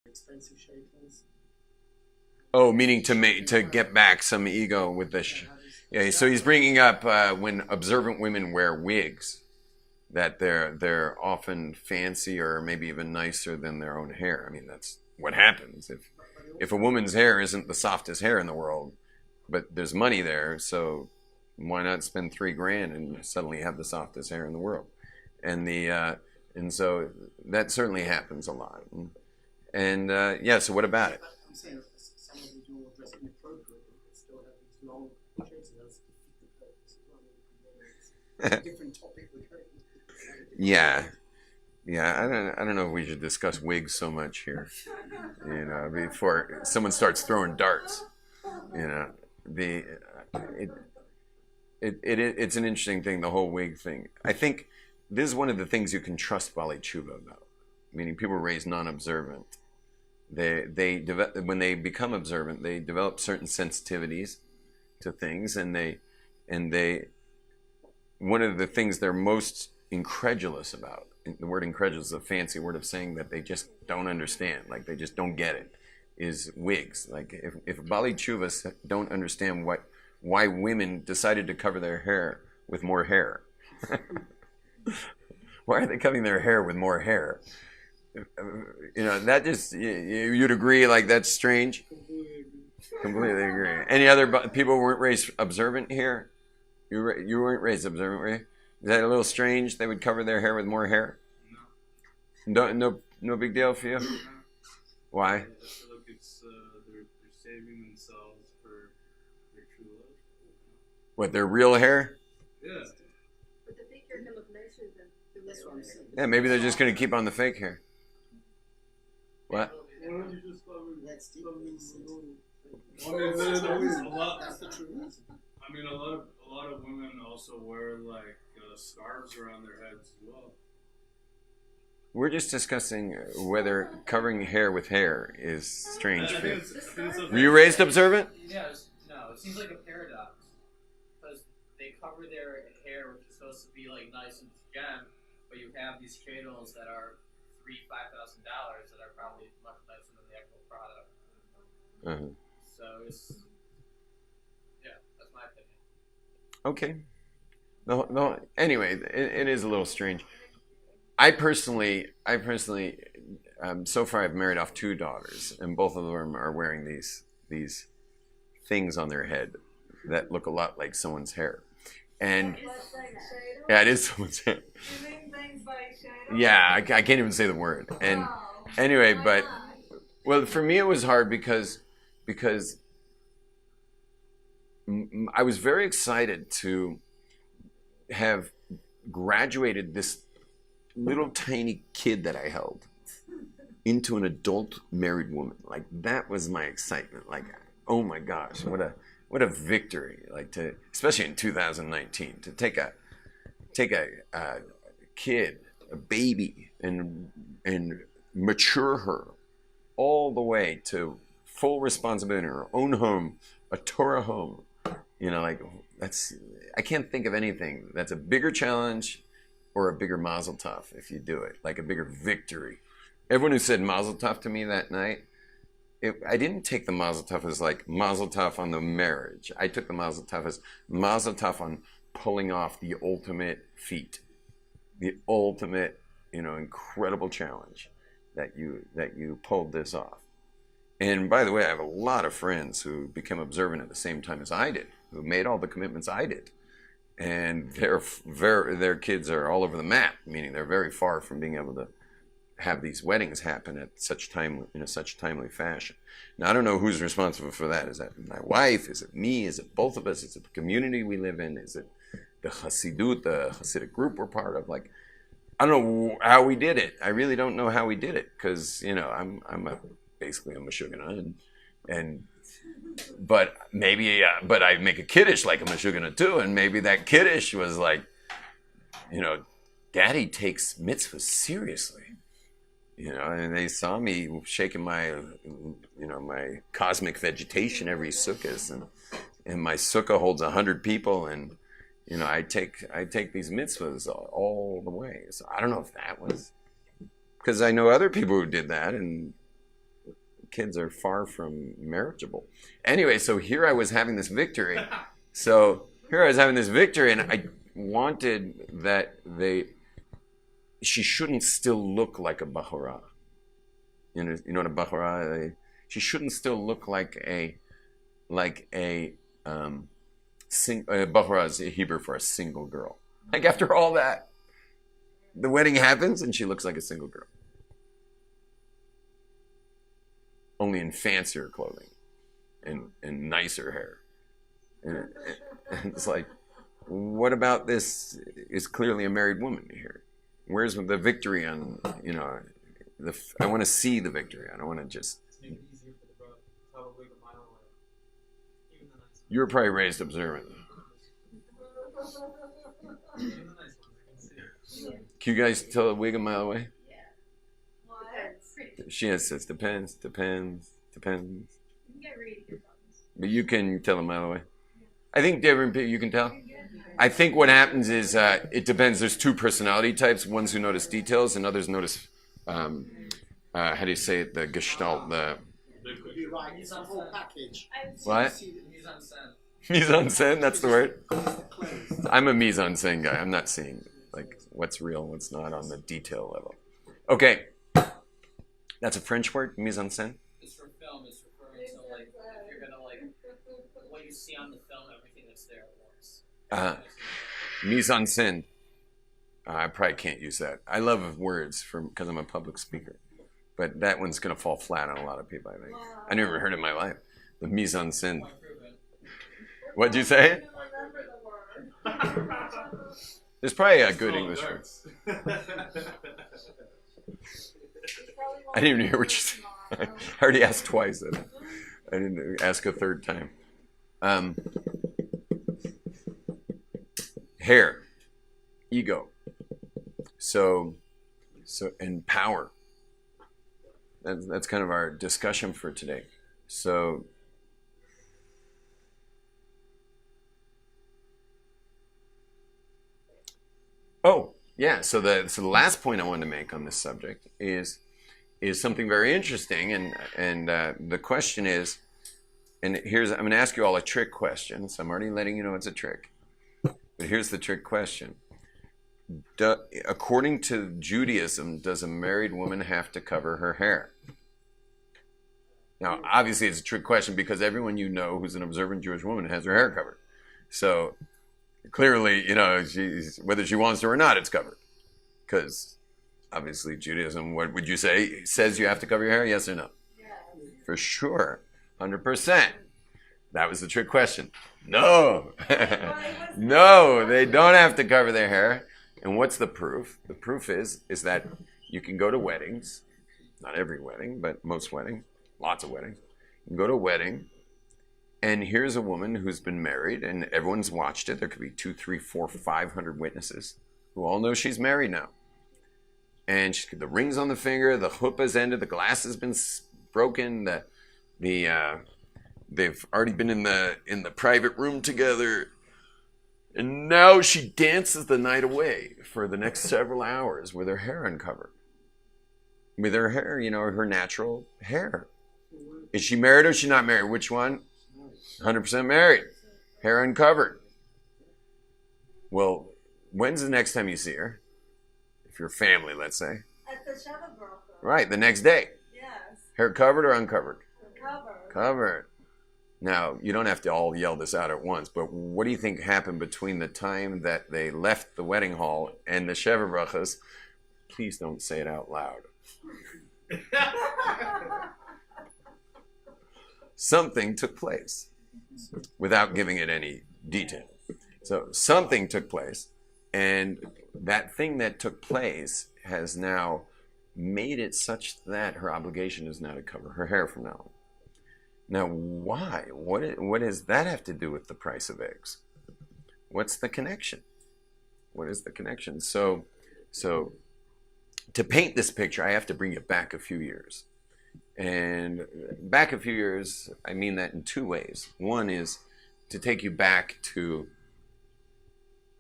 Expensive shavings. Oh, meaning to get back some ego with the. Yeah, so he's bringing up when observant women wear wigs, that they're often fancier or maybe even nicer than their own hair. I mean, that's what happens if a woman's hair isn't the softest hair in the world, but there's money there, so why not spend $3,000 and suddenly have the softest hair in the world? And so that certainly happens a lot. And yeah, so what about it? I'm saying some of them do dress inappropriately, but still have these long shirts, and that's the purpose. Different topic. Yeah. I don't know if we should discuss wigs so much here. You know, before someone starts throwing darts. You know, it's an interesting thing, the whole wig thing. I think this is one of the things you can trust Bali Tshuva about. Meaning people raised non-observant. When they become observant, they develop certain sensitivities to things, and they one of the things they're most incredulous about. The word incredulous is a fancy word of saying that they just don't understand, like they just don't get it. Is wigs. Like if Bali Tshuvas don't understand why women decided to cover their hair with more hair. Why are they covering their hair with more hair? You know, that just, you'd agree, like, that's strange? Completely agree. Any other people weren't raised observant here? You weren't raised observant, were you? Is that a little strange? They would cover their hair with more hair? No big deal for you? Why? I feel like it's, they're saving themselves for their true love. What, their real hair? Yeah. But the fake hair can look nicer than the real hair. Yeah, maybe they're just going to keep on the fake hair. What? Why don't you just cover That's the I mean, there's a lot. That's the true reason. I mean, a lot of women also wear like scarves around their heads as well. We're just discussing whether covering hair with hair is strange for you. Were you raised observant? Yeah, no, it seems like a paradox. Because they cover their hair, which is supposed to be like nice and gem, but you have these channels that are $5,000 that are probably much nicer than the actual product. Uh-huh. So it's, yeah, that's my opinion. Okay. No. Anyway, it is a little strange. I personally, so far I've married off 2 daughters, and both of them are wearing these things on their head that look a lot like someone's hair. And yeah, it is someone's hair. Yeah, I can't even say the word. And anyway, but well, for me it was hard because I was very excited to have graduated this little tiny kid that I held into an adult married woman. Like, that was my excitement. Like, oh my gosh, what a victory! Like, to, especially in 2019, to take a kid, a baby, and mature her all the way to full responsibility in her own home, a Torah home. You know, like, I can't think of anything that's a bigger challenge or a bigger mazel tov if you do it, like a bigger victory. Everyone who said mazel tov to me that night, I didn't take the mazel tov as like mazel tov on the marriage. I took the mazel tov as mazel tov on pulling off the ultimate feat, the ultimate, incredible challenge that you pulled this off. And by the way, I have a lot of friends who became observant at the same time as I did, who made all the commitments I did. And their kids are all over the map, meaning they're very far from being able to have these weddings happen in such timely fashion. Now, I don't know who's responsible for that. Is that my wife? Is it me? Is it both of us? Is it the community we live in? Is it the Hasidut, the Hasidic group we're part of? Like, I don't know how we did it. I really don't know how we did it because, I'm basically a Meshuggah, and but maybe, but I make a kiddush like a mashugana too, and maybe that kiddush was like, Daddy takes mitzvahs seriously, and they saw me shaking my, my cosmic vegetation every sukkah, and my sukkah holds 100 people, and I take these mitzvahs all the way. So I don't know if that was, because I know other people who did that, and kids are far from marriageable. Anyway, so here I was having this victory. And I wanted that she shouldn't still look like a bahura. You know what a bahura? She shouldn't still look like a bahura is Hebrew for a single girl. Like after all that, the wedding happens and she looks like a single girl. Only in fancier clothing and nicer hair. And it's like, what about this is clearly a married woman here? Where's the victory on, I want to see the victory. I don't want to just... Make it easier for the bride. Probably a mile away. Even the nice You were probably raised observant. Even the nice ones, I can see it. Can you guys tell a wig a mile away? Yeah. Well, pretty. She says, depends. You can get really good ones. But you can tell a mile away. I think different people, you can tell. I think what happens is it depends. There's two personality types. Ones who notice details and others notice, how do you say it, the gestalt, the... You're right, it's a whole package. What? He's on scent. Mise en scène, that's the word. Clothes. I'm a mise en scène guy. I'm not seeing like what's real, what's not on the detail level. Okay. That's a French word, mise en scène? It's for film. It's referring to like if you're gonna like what you see on the film, everything that's there at once. Mise en scène. I probably can't use that. I love words because I'm a public speaker. But that one's going to fall flat on a lot of people, I think. I never heard it in my life. The mise en scène. What'd you say? There's probably a good English word. I didn't even hear what you said. I already asked twice. I didn't ask a third time. Hair. Ego. So and power. That's kind of our discussion for today. So so the last point I wanted to make on this subject is something very interesting, and the question is, and I'm going to ask you all a trick question. So I'm already letting you know it's a trick, but here's the trick question. According to Judaism, does a married woman have to cover her hair? Now, obviously, it's a trick question because everyone you know who's an observant Jewish woman has her hair covered. So clearly, whether she wants to or not, it's covered. Because obviously, Judaism, what would you say, says you have to cover your hair? Yes or no? Yes. For sure, 100%. That was the trick question. No, no, they don't have to cover their hair. And what's the proof? The proof is that you can go to weddings, not every wedding, but most weddings, lots of weddings. You can go to a wedding, and here's a woman who's been married, and everyone's watched it. There could be 200, 300, 400, 500 witnesses who all know she's married now. And the ring's on the finger, the chuppah's ended, the glass has been broken, they've already been in the private room together. And now she dances the night away for the next several hours with her hair uncovered. With her hair, her natural hair. Is she married or is she not married? Which one? 100% married. Hair uncovered. Well, when's the next time you see her? If you're family, let's say. At the Shabbat. Right, the next day. Yes. Hair covered or uncovered? Covered. Covered. Now, you don't have to all yell this out at once, but what do you think happened between the time that they left the wedding hall and the Sheva Brachas? Please don't say it out loud. Something took place without giving it any detail. So something took place, and that thing that took place has now made it such that her obligation is now to cover her hair from now on. Now, why? What does that have to do with the price of eggs? What's the connection? What is the connection? So to paint this picture, I have to bring it back a few years. And back a few years, I mean that in two ways. One is to take you back to,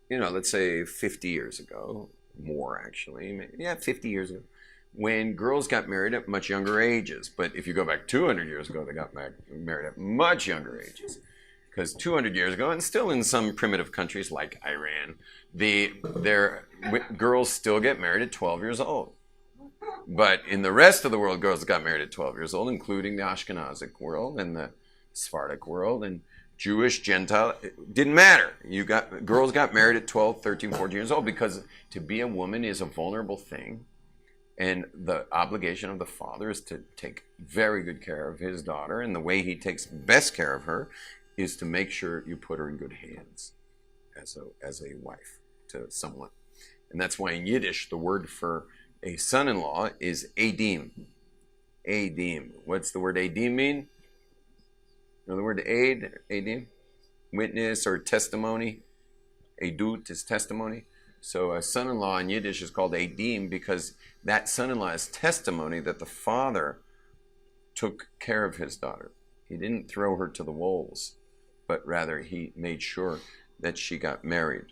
let's say 50 years ago, more actually, 50 years ago, when girls got married at much younger ages. But if you go back 200 years ago, they got married at much younger ages. Because 200 years ago, and still in some primitive countries like Iran, their girls still get married at 12 years old. But in the rest of the world, girls got married at 12 years old, including the Ashkenazic world and the Sephardic world and Jewish, Gentile. It didn't matter. Girls got married at 12, 13, 14 years old, because to be a woman is a vulnerable thing. And the obligation of the father is to take very good care of his daughter. And the way he takes best care of her is to make sure you put her in good hands as a wife to someone. And that's why in Yiddish, the word for a son-in-law is edim. Edim. What's the word edim mean? You know the word edim? Witness or testimony. Edut is testimony. So a son-in-law in Yiddish is called edim because that son-in-law is testimony that the father took care of his daughter. He didn't throw her to the wolves, but rather he made sure that she got married